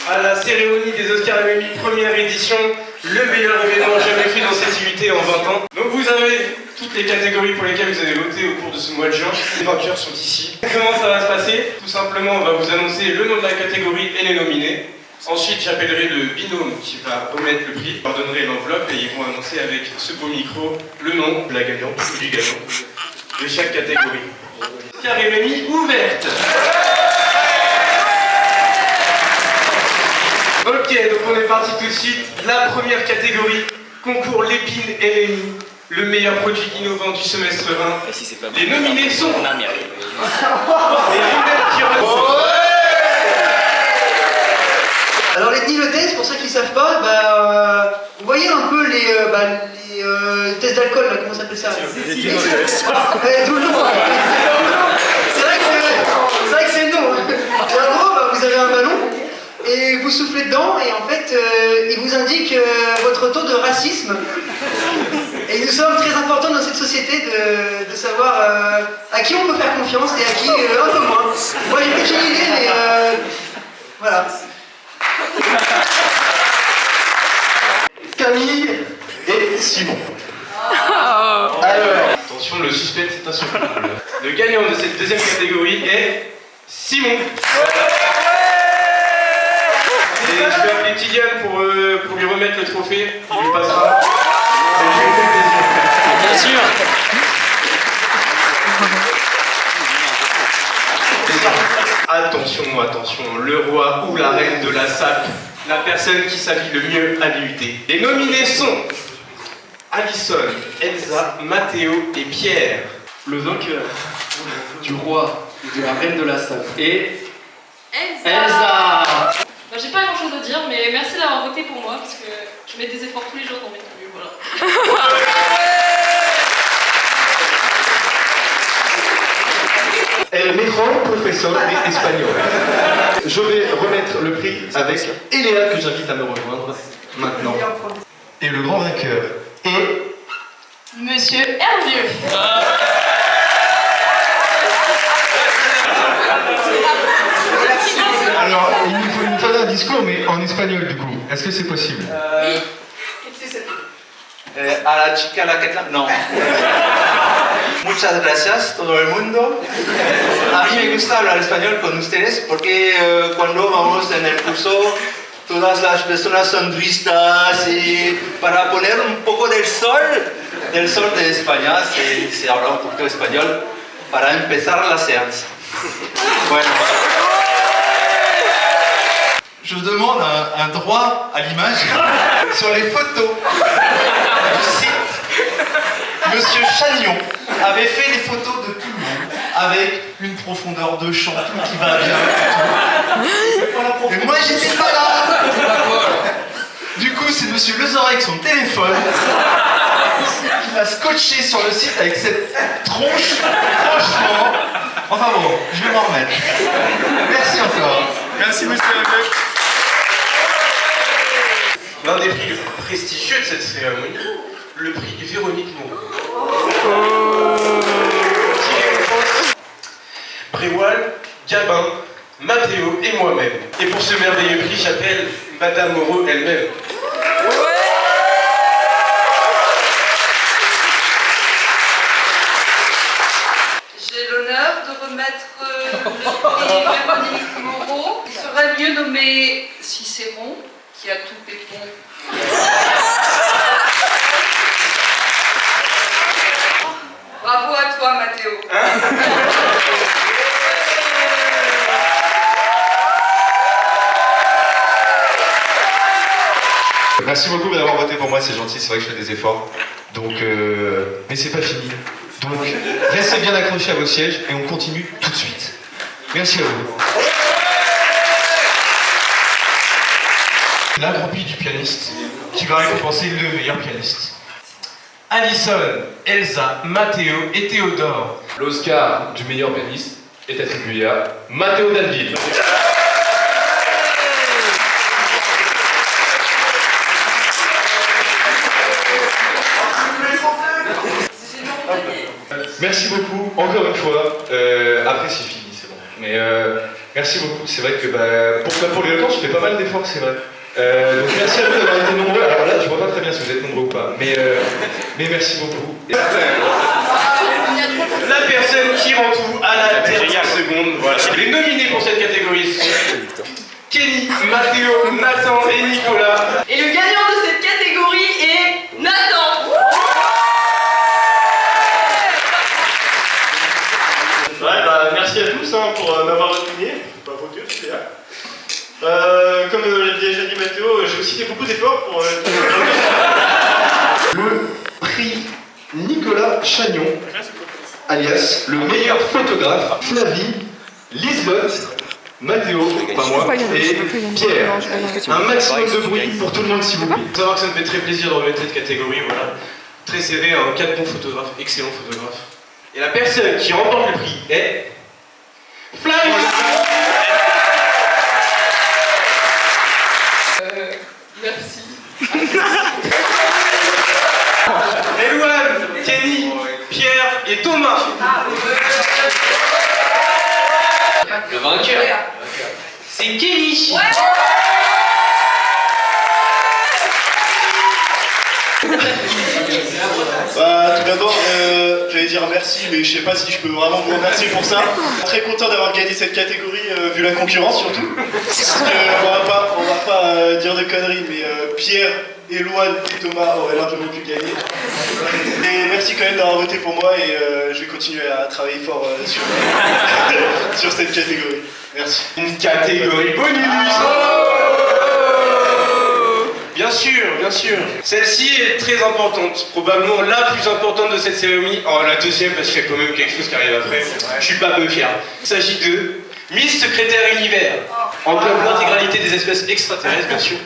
à la cérémonie des Oscars Academy, première édition, le meilleur événement jamais fait dans cette unité en 20 ans. Donc vous avez toutes les catégories pour lesquelles vous avez voté au cours de ce mois de juin. Les vainqueurs sont ici. Comment ça va se passer? Tout simplement, on va vous annoncer le nom de la catégorie et les nominés. Ensuite, j'appellerai le binôme qui va remettre le prix. Je leur donnerai l'enveloppe et ils vont annoncer avec ce beau micro le nom de la gagnante ou du gagnant de chaque catégorie. Cérémonie ouverte. Ok, donc on est parti tout de suite. La première catégorie, concours Lépine LMI, le meilleur produit innovant du semestre 1. Et si c'est pas Les nominés sont... on a mérité. Les lunettes qui Alors les tests, pour ceux qui ne savent pas, vous voyez un peu les tests d'alcool, là, comment ça s'appelle ça? Toujours. C'est vrai que c'est non. En gros, vous avez un ballon et vous soufflez dedans et en fait, il vous indique votre taux de racisme. Et il nous semble très important dans cette société de savoir à qui on peut faire confiance et à qui un peu moins. Moi j'ai peut-être une idée, mais voilà. Camille et Simon. Alors, attention, le suspense est insupportable. Le gagnant de cette deuxième catégorie est Simon. Et je vais appeler Tidiane pour lui remettre le trophée. Il lui passera. Bien sûr. Attention, attention, le roi ou la reine de la SAP, la personne qui s'habille le mieux à l'UT. Les nominés sont Alison, Elsa, Mathéo et Pierre. Le vainqueur du roi et de la reine de la SAP est Elsa. Bah, j'ai pas grand chose à dire, mais merci d'avoir voté pour moi parce que je mets des efforts tous les jours dans mes tenues, voilà. El mejor professeur espagnol. Je vais remettre le prix avec Eléa que j'invite à me rejoindre maintenant. Et le grand vainqueur est... Monsieur Hervieux. Alors, il me fallait un discours, mais en espagnol du coup. Est-ce que c'est possible? A la chica la que no. Muchas gracias todo el mundo. A mí me gusta hablar español con ustedes porque cuando vamos en el curso todas las personas son turistas y para poner un poco del sol de España se habla un poquito español para empezar la séance. Bueno. Je demande un droit à l'image sur les photos du site. Monsieur Chagnon avait fait des photos de tout le monde avec une profondeur de champ, tout qui va bien. Et moi j'étais pas là. Du coup c'est monsieur Lezoré avec son téléphone qui m'a scotché sur le site avec cette tronche. Franchement, enfin bon, je vais m'en remettre. Merci encore. Merci monsieur Hervieux. L'un des prix les plus prestigieux de cette cérémonie, le prix Véronique Moreau. Brévoil, Gabin, Mathéo et moi-même. Et pour ce merveilleux prix, j'appelle Madame Moreau elle-même. J'ai l'honneur de remettre le prix Véronique Moreau. Il serait mieux nommé Cicéron, qui a tout pépon. Bravo à toi, Mathéo. Merci beaucoup d'avoir voté pour moi, c'est gentil, c'est vrai que je fais des efforts. Donc, mais c'est pas fini. Donc, restez bien accrochés à vos sièges et on continue tout de suite. Merci à vous. La Grand Prix du pianiste, qui va récompenser le meilleur pianiste. Alison, Elsa, Mathéo et Théodore. L'Oscar du meilleur pianiste est attribué à Mathéo Dalville. Merci beaucoup, encore une fois. Après c'est fini, c'est bon. Mais Merci beaucoup. C'est vrai que pour les vacances, je fais pas mal d'efforts, c'est vrai. Donc merci à vous d'avoir été nombreux. Alors là, je vois pas très bien si vous êtes nombreux ou pas, mais merci beaucoup. La personne qui rend tout à la dernière seconde. Voilà. Les nominés pour cette catégorie sont Kenny, Mathéo, Nathan et Nicolas. Et le gagnant de cette catégorie est Nathan. Ouais, merci à tous pour m'avoir nominé. Pas vos dieux, c'est là. Comme l'a déjà dit Mathéo, j'ai aussi fait beaucoup d'efforts pour. Le prix Nicolas Chagnon, alias le meilleur photographe, Flavie, Liselotte, Mathéo, pas moi, et Pierre. Un maximum de bruit pour tout le monde s'il vous plaît. Il faut savoir que ça me fait très plaisir de remettre cette catégorie, voilà. Très serré, 4 bons photographes, excellents photographes. Et la personne qui remporte le prix est... Flavie. Merci. Elouane, Kenny, Pierre et Thomas. Le vainqueur, c'est Kenny. Tout d'abord, j'allais dire merci, mais je sais pas si je peux vraiment vous remercier pour ça. Très content d'avoir gagné cette catégorie, vu la concurrence surtout. Parce qu'on va pas dire de conneries, mais Pierre, Elouane et Thomas auraient largement pu gagner. Et merci quand même d'avoir voté pour moi et je vais continuer à travailler fort sur cette catégorie. Merci. Une catégorie bonus. Bien sûr, bien sûr. Celle-ci est très importante, probablement la plus importante de cette cérémonie. Oh, la deuxième, parce qu'il y a quand même quelque chose qui arrive après. Je suis pas peu fier. Il s'agit de Miss Secrétaire Univers. Englobe l'intégralité des espèces extraterrestres, bien sûr.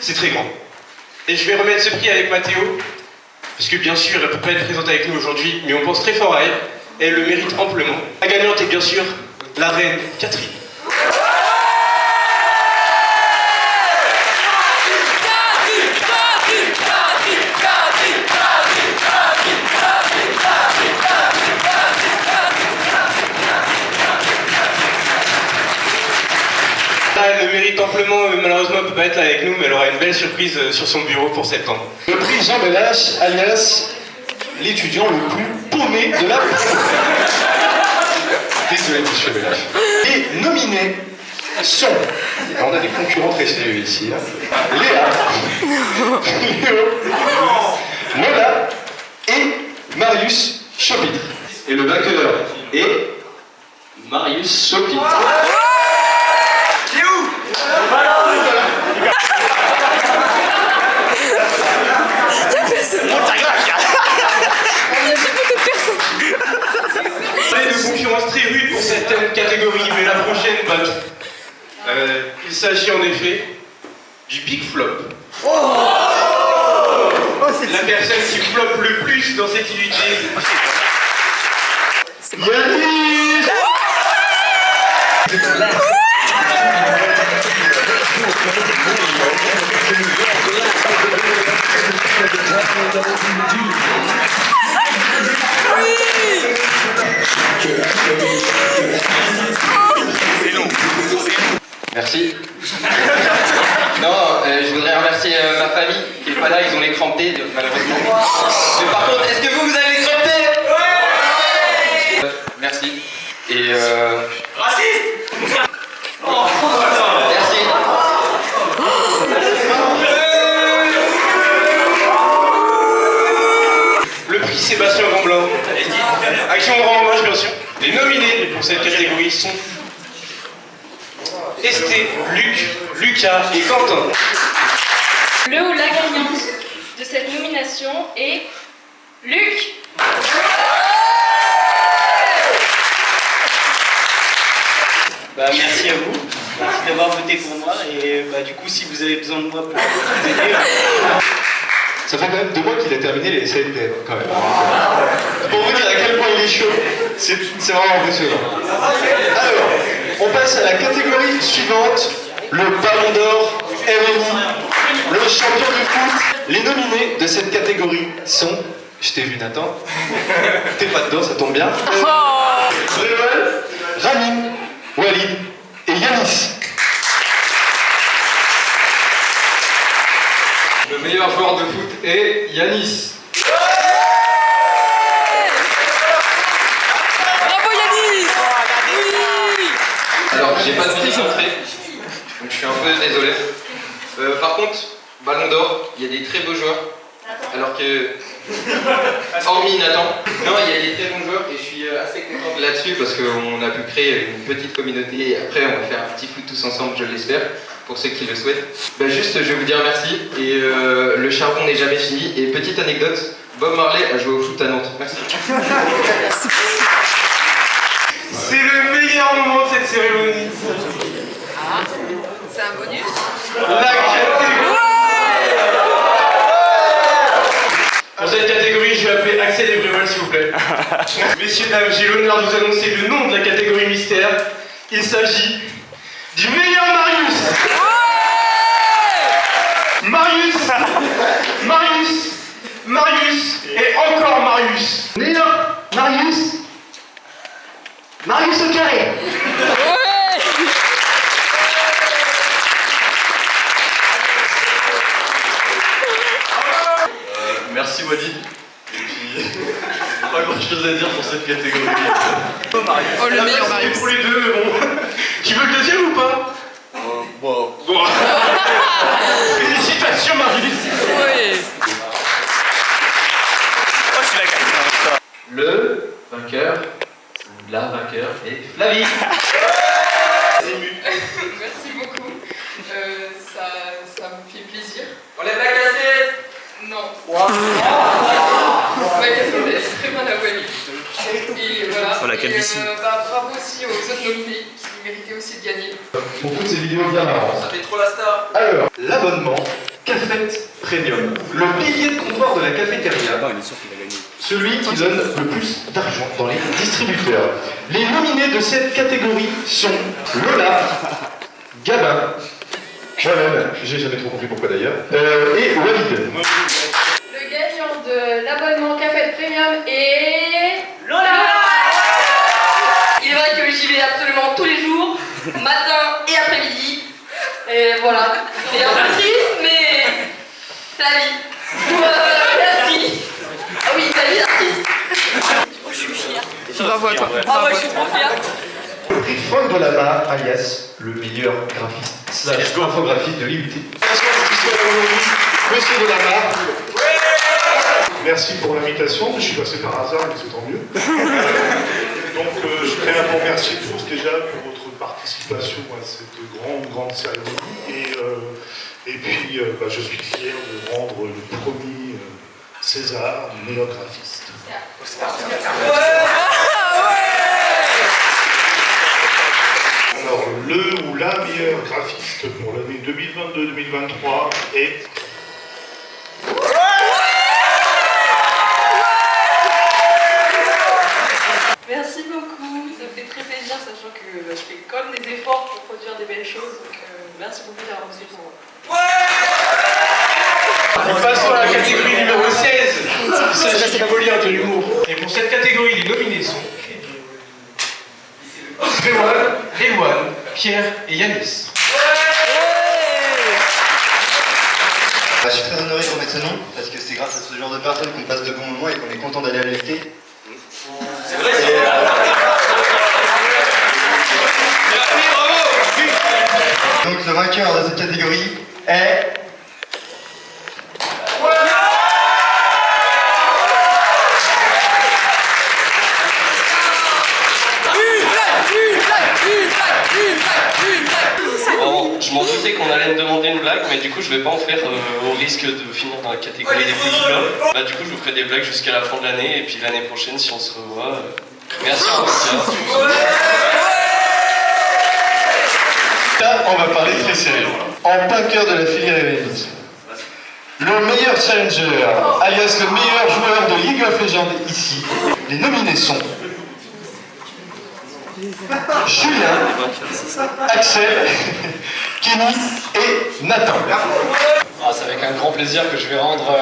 C'est très grand. Et je vais remettre ce prix avec Mathéo, parce que bien sûr, elle ne peut pas être présente avec nous aujourd'hui, mais on pense très fort à elle, et elle le mérite amplement. La gagnante est bien sûr la reine Catherine. Elle le mérite amplement, malheureusement elle ne peut pas être là avec nous, mais elle aura une belle surprise sur son bureau pour septembre. Le prix Jean Belache, alias l'étudiant le plus paumé de la Désolé, monsieur Belache. Les nominés sont, on a des concurrents très sérieux ici, Léa, Léo, Lola et Marius Chopitre. Et le vainqueur est Marius Chopitre. De concurrence très rude pour cette catégorie, mais la prochaine va tout. Il s'agit en effet du Big Flop. La personne qui floppe le plus dans cette unité. Yannick. Merci. Non, je voudrais remercier ma famille qui n'est pas là, ils ont les crampés malheureusement. Mais par contre, est-ce que vous avez les crampés? Ouais. Merci. Et Raciste. Merci. Le prix Sébastien Grandblanc. Action grand hommage bien sûr. Les nominés pour cette catégorie sont Esté, Luc, Lucas et Quentin. Le ou la gagnante de cette nomination est Luc. Merci à vous. Merci d'avoir voté pour moi. Et du coup, si vous avez besoin de moi pour vous aider. Ça fait quand même 2 mois qu'il a terminé les CNTM, quand même. Pour vous dire à quel point il est chaud, c'est vraiment impressionnant. Alors, on passe à la catégorie suivante, le Ballon d'Or RMI, le champion de foot. Les nominés de cette catégorie sont, je t'ai vu Nathan, t'es pas dedans, ça tombe bien. Bréval, Ramim, Walid et Yanis. Le meilleur joueur de foot est Yanis. Bravo Yanis. Oui. Alors, j'ai pas de minute d'entrée, donc je suis un peu désolé. Par contre, Ballon d'Or, il y a des très beaux joueurs, alors que, hormis Nathan, non, il y a des très bons joueurs et je suis assez content là-dessus parce qu'on a pu créer une petite communauté et après on va faire un petit foot tous ensemble, je l'espère, pour ceux qui le souhaitent. Bah juste, je vais vous dire merci et le charbon n'est jamais fini. Et petite anecdote, Bob Marley a joué au foot à Nantes. Merci. C'est le meilleur moment de cette cérémonie. C'est un bonus. La catégorie. Pour cette catégorie, je vais appeler Axel et Bréval, s'il vous plaît. Messieurs, dames, j'ai l'honneur de vous annoncer le nom de la catégorie mystère. Il s'agit du meilleur Marius. Marius et encore Marius. Meilleur Marius. Marius au carré. Merci Walid. Et puis, pas grand chose à dire pour cette catégorie. Oh le meilleur Marius. Pour les deux, mais bon. Tu veux le deuxième ou pas? Bon. Félicitations Marius. Oui. Le vainqueur, la vainqueur est Flavie. Merci beaucoup. Ça me fait plaisir. Enlève la cassette. Non. Ma cassette, elle est très bien à Wally. Et voilà. Oh, la calvitie. Bravo aussi aux autres nominés qui méritaient aussi de gagner. Pour toutes ces vidéos bien marrantes. Ça fait trop la star. Alors, l'abonnement Cafette Premium. Le pilier de comptoir de la cafétéria. Il est sûr qu'il a gagné. Celui qui donne le plus d'argent dans les distributeurs. Les nominés de cette catégorie sont Lola, Gabin, moi-même, j'ai jamais trop compris pourquoi d'ailleurs, et Walid. Le gagnant de l'abonnement Café Premium est... Lola. Il est vrai que j'y vais absolument tous les jours, matin et après-midi. Et voilà. C'est un peu triste, mais c'est la vie. Merci. Ah oui, la vie d'artiste. Oh, je suis fière. Bravo à toi. Ah ouais, je suis trop fière. Le prix Franck Dolama, alias le meilleur graphiste slash infographiste de l'IUT. Monsieur Dolama. Merci pour l'invitation, je suis passé par hasard, mais c'est tant mieux. Donc je tiens à vous remercier tous déjà pour votre participation à cette grande cérémonie. Et puis je suis fier de rendre le premier César du meilleur graphiste. Alors le ou la meilleure graphiste pour l'année 2022-2023 est... Merci beaucoup, ça me fait très plaisir, sachant que je fais quand même des efforts pour produire des belles choses. Donc merci beaucoup d'avoir reçu pour moi. Nous passons à la catégorie numéro 16. Il s'agit de la volière de l'humour. Et pour cette catégorie, les nominés sont Réwan, Réwan, Pierre et Yanis. Je suis très honoré qu'on mette ce nom, parce que c'est grâce à ce genre de personnes qu'on passe de bons moments et qu'on est content d'aller à l'UT. C'est vrai, Donc le vainqueur de cette catégorie est... Bon, je m'en doutais qu'on allait me demander une blague, mais du coup je vais pas en faire au risque de finir dans la catégorie des plus flippants. Bah du coup je vous ferai des blagues jusqu'à la fin de l'année et puis l'année prochaine si on se revoit. Merci en tout cas. Là, on va parler très sérieux. En plein cœur de la filière élite. Le meilleur challenger, alias le meilleur joueur de League of Legends ici. Les nominés sont Julien, Axel, Kenny et Nathan. C'est avec un grand plaisir que je vais rendre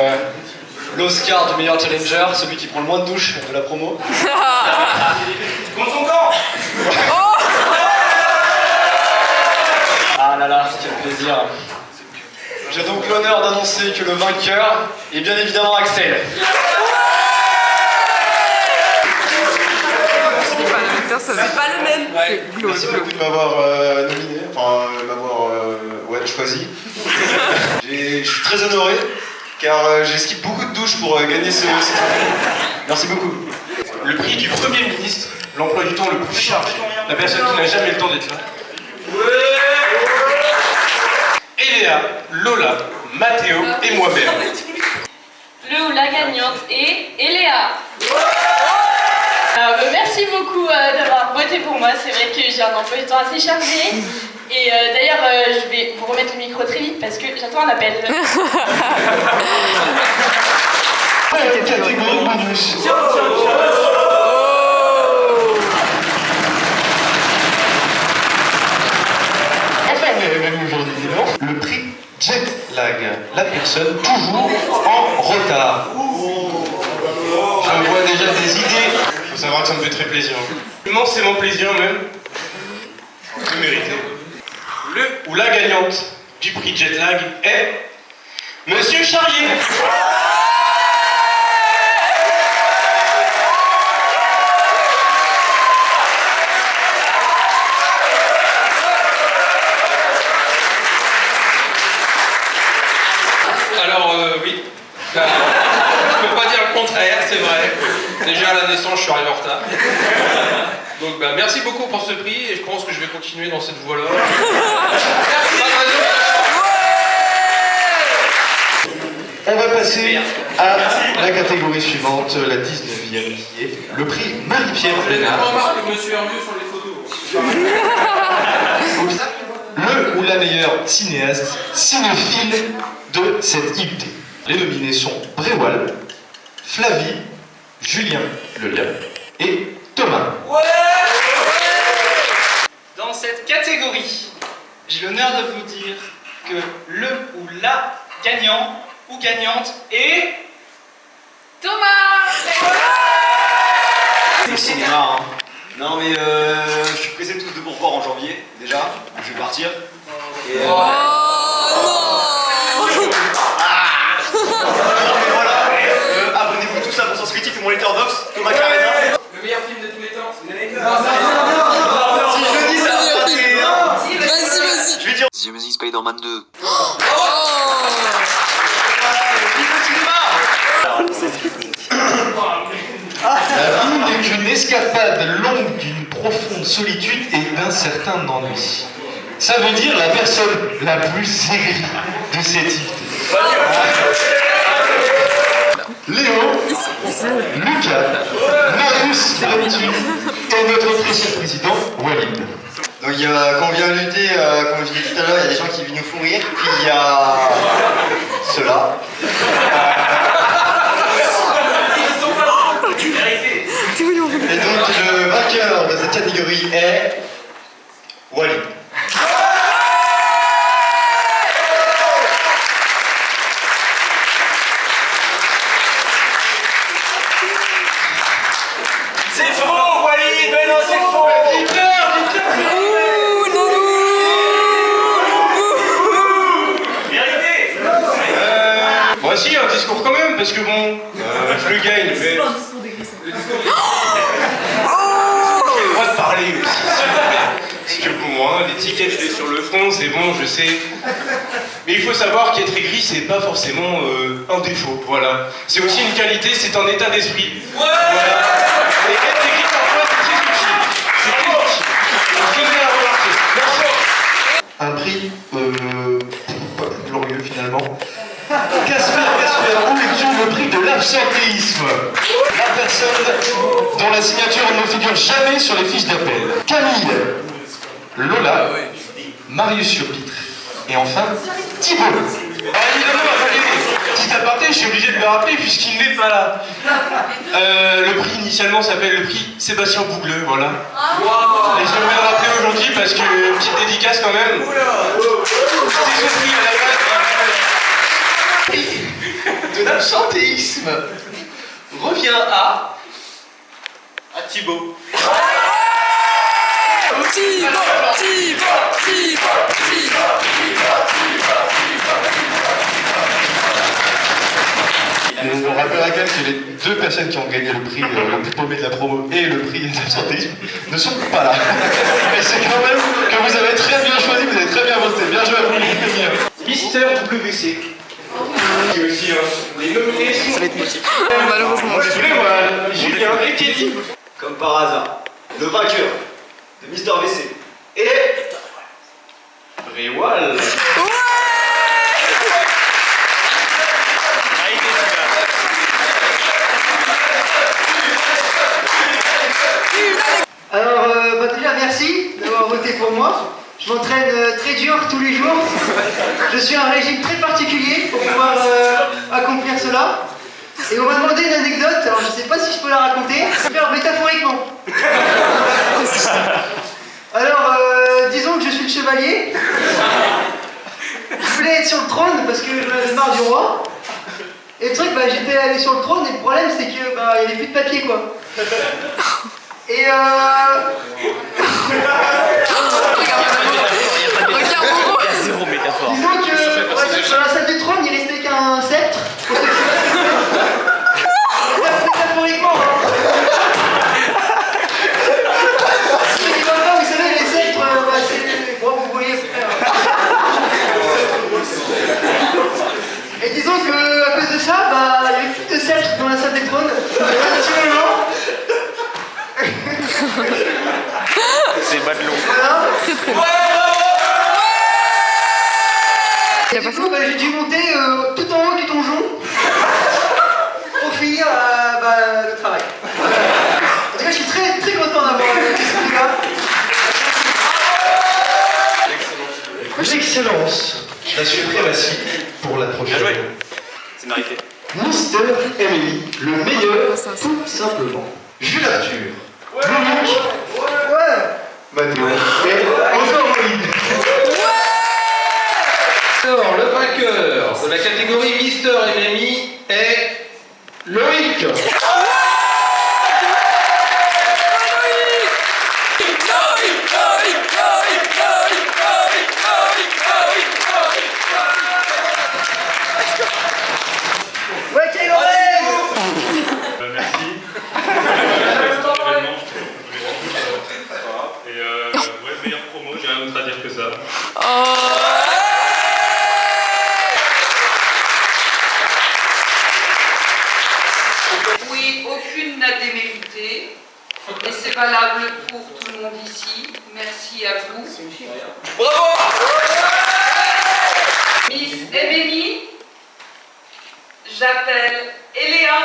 l'Oscar du meilleur challenger, celui qui prend le moins de douches de la promo. Contre son camp. là là, quel plaisir. J'ai donc l'honneur d'annoncer que le vainqueur est bien évidemment Axel. C'est pas la même personne. C'est pas le même. Merci beaucoup de m'avoir nominé, enfin m'avoir choisi. Je suis très honoré car j'ai skippé beaucoup de douches pour gagner ce trophée. Merci beaucoup. Le prix du Premier ministre, l'emploi du temps le plus chargé, la personne qui n'a jamais le temps d'être là. Eléa, Lola, Mathéo et moi-même. Le ou la gagnante est Eléa. Merci beaucoup d'avoir voté pour moi. C'est vrai que j'ai un emploi du temps assez chargé. Et d'ailleurs, je vais vous remettre le micro très vite parce que j'attends un appel. Catégorie bonus. Enfin, même aujourd'hui, le prix Jet Lag. La personne toujours en retard. Je vois déjà des idées. Faut savoir que ça me fait très plaisir. Immensément plaisir même. Vous méritez. Le ou la gagnante du prix Jetlag est Monsieur Charrier. Alors oui, je peux pas dire le contraire, c'est vrai. Déjà à la naissance, je suis arrivé en retard. Donc merci beaucoup pour ce prix et je pense que je vais continuer dans cette voie-là. On va passer à la catégorie suivante, la 19e, qui est le prix Marie-Pierre Bénard. Remarque que monsieur Hervieux sur les photos. Le ou la meilleure cinéaste cinéphile de cette IUT. Les nominés sont Bréwal, Flavie, Julien Lelien et Thomas. Dans cette catégorie, j'ai l'honneur de vous dire que le ou la gagnant ou gagnante est... Thomas. C'est le cinéma, hein. Non mais je suis pressé tous de vous revoir en janvier, déjà. Je vais partir. Et, Oh non. non mais voilà, abonnez-vous tous à mon sens critique et mon letterbox, Thomas Carena. Le meilleur film de tous les temps, c'est Si je le dis, ça va pas. Vas-y. Je vais dire. The Amazing Spider-Man 2. La vie n'est qu'une escapade longue d'une profonde solitude et d'un certain ennui. Ça veut dire la personne la plus aigrie de cette IUT. Léo, Lucas, Marius Reptune et notre précieux président Walid. Donc quand on vient lutter, comme je l'ai dit tout à l'heure, il y a des gens qui nous font rire, puis il y a ceux-là. Et donc le vainqueur de cette catégorie est Walid. C'est faux, Walid. Mais non, c'est faux. Voici un discours quand même, parce que bon, je le gagne, mais... J'ai le droit de parler aussi, parce que pour moi, l'étiquette je l'ai sur le front, c'est bon, je sais. Mais il faut savoir qu'être aigri, c'est pas forcément un défaut, voilà. C'est aussi une qualité, c'est un état d'esprit. Voilà. Et être aigri, parfois, c'est très utile. C'est très utile. Je tenais à remarquer. Merci. Un prix pas plus glorieux finalement. Casper Ouverture, le prix de l'absentéisme. La personne dont la signature ne figure jamais sur les fiches d'appel. Camille, Lola, Marius Surpitre et enfin Thibaut. Alors évidemment, petit aparté, je suis obligé de le rappeler puisqu'il n'est pas là. Le prix initialement s'appelle le prix Sébastien Bougleux, voilà. Et j'aimerais le rappeler aujourd'hui parce que petite dédicace quand même. C'est son prix à la base. De l'absentéisme revient à Thibaut. Thibaut. deux personnes qui ont gagné le prix le plus paumé de la promo et le prix d'absentéisme ne sont pas là. Mais c'est quand même que vous avez très bien choisi, vous avez très bien voté. Bien joué à vous, les meilleurs. Mister WC. C'est aussi les nominés sont Malheureusement. Grégoire, Julien et Kelly. Comme par hasard, le vainqueur de Mister WC est... Réwal. Alors, déjà, merci d'avoir voté pour moi. Je m'entraîne très dur tous les jours. Je suis un régime très particulier pour pouvoir accomplir cela. Et on m'a demandé une anecdote, alors je ne sais pas si je peux la raconter. Je vais faire métaphoriquement. Alors, disons que je suis le chevalier. Je voulais être sur le trône parce que j'en avais marre du roi. Et le truc, j'étais allé sur le trône et le problème c'est que il n'y avait plus de papier quoi. Et Zéro métaphore. disons que dans la salle du trône, il restait qu'un sceptre. Métaphoriquement, hein. Vous savez, les sceptres, c'est... Bon, vous voyez, frère. Et disons que à cause de ça, il n'y avait plus de sceptre dans la salle des trônes. C'est bas de l'eau. Voilà. Très très bien. Et du coup, j'ai dû monter tout en haut du donjon pour finir le travail. En tout cas, je suis très très content d'avoir ce prix-là. L'excellence, la suprématie pour la prochaine. Bien joué. C'est mérité. Mister Emily, le meilleur, tout simplement. Jules Arthur, Monique, Manon et encore Olive. Alors, le vainqueur de la catégorie Mister MMI est Loïc. Ouais, quel Merci. Et meilleure promo, j'ai rien d'autre à dire que ça. Oui, aucune n'a démérité. Et c'est valable pour tout le monde ici. Merci à vous. Bravo! Miss MMI, j'appelle Eléa.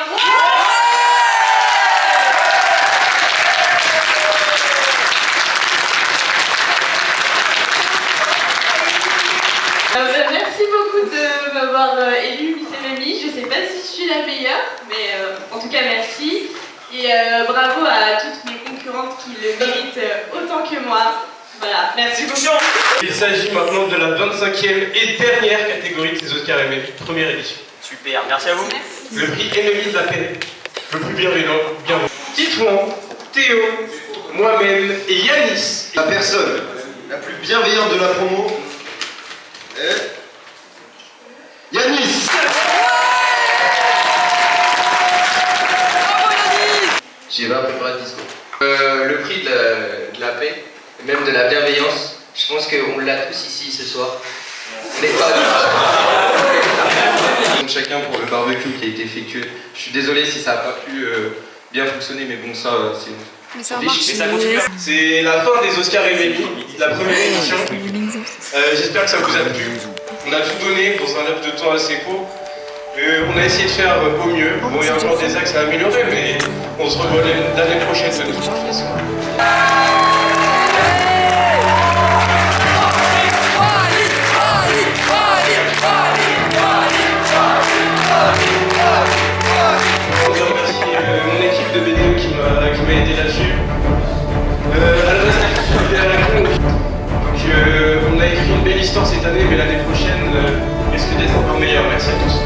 Merci beaucoup de m'avoir élu Miss MMI. Je sais pas si je suis la meilleure, mais en tout cas merci. Et bravo à toutes mes concurrentes qui le méritent autant que moi. Voilà, merci beaucoup. Il s'agit maintenant de la 25e et dernière catégorie des Oscars MMI, première édition. Super, merci à vous. Le prix ennemi de la peine, le plus bienveillant, Titouan, Théo, moi-même et Yanis. La personne la plus bienveillante de la promo est... Yanis. J'ai pas préparé de discours. Le prix de la paix, et même de la bienveillance, je pense qu'on l'a tous ici ce soir. On n'est pas tous. Chacun pour le barbecue qui a été effectué. Je suis désolé si ça n'a pas pu bien fonctionner, mais bon, ça, c'est... Mais ça marche. C'est la fin des Oscars MMI, la première édition. J'espère que ça vous a plu. On a tout donné dans un laps de temps assez court. On a essayé de faire au mieux. Bon, il y a encore des axes à améliorer, mais on se revoit l'année prochaine de toute façon. Je remercie mon équipe de BDE qui m'a aidé là-dessus. À la base, on a écrit une belle histoire cette année, mais l'année prochaine risque d'être encore meilleure. Merci à tous.